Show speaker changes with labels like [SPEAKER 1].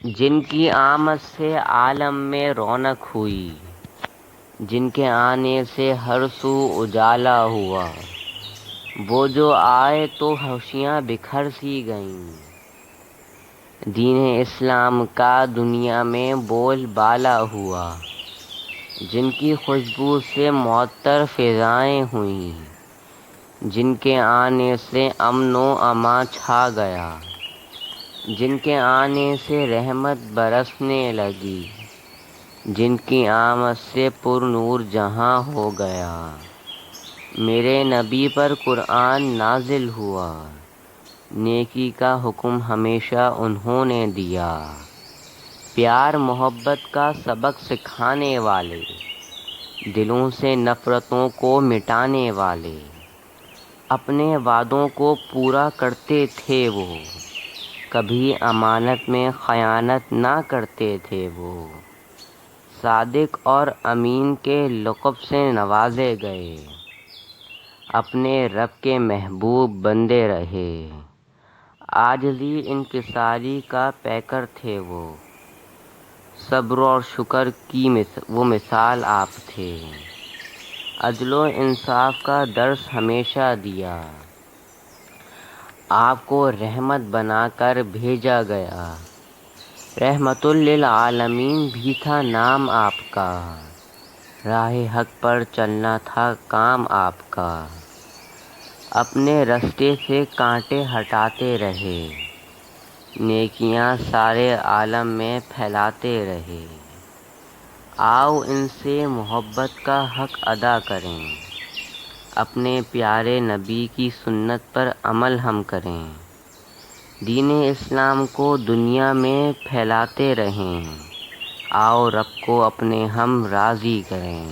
[SPEAKER 1] جن کی آمد سے عالم میں رونق ہوئی، جن کے آنے سے ہر سو اجالا ہوا، وہ جو آئے تو خوشیاں بکھر سی گئیں۔ دین اسلام کا دنیا میں بول بالا ہوا، جن کی خوشبو سے معطر فضائیں ہوئیں، جن کے آنے سے امن و امان چھا گیا، جن کے آنے سے رحمت برسنے لگی، جن کی آمد سے پر نور جہاں ہو گیا۔ میرے نبی پر قرآن نازل ہوا، نیکی کا حکم ہمیشہ انہوں نے دیا۔ پیار محبت کا سبق سکھانے والے، دلوں سے نفرتوں کو مٹانے والے، اپنے وعدوں کو پورا کرتے تھے وہ، کبھی امانت میں خیانت نہ کرتے تھے وہ۔ صادق اور امین کے لقب سے نوازے گئے، اپنے رب کے محبوب بندے رہے۔ عاجزی انکساری کا پیکر تھے وہ، صبر اور شکر کی وہ مثال آپ تھے۔ عدل و انصاف کا درس ہمیشہ دیا، آپ کو رحمت بنا کر بھیجا گیا۔ رحمت للعالمین بھی تھا نام آپ کا، راہ حق پر چلنا تھا کام آپ کا۔ اپنے رستے سے کانٹے ہٹاتے رہے، نیکیاں سارے عالم میں پھیلاتے رہے۔ آؤ ان سے محبت کا حق ادا کریں، اپنے پیارے نبی کی سنت پر عمل ہم کریں، دین اسلام کو دنیا میں پھیلاتے رہیں۔ آؤ رب کو اپنے ہم راضی کریں۔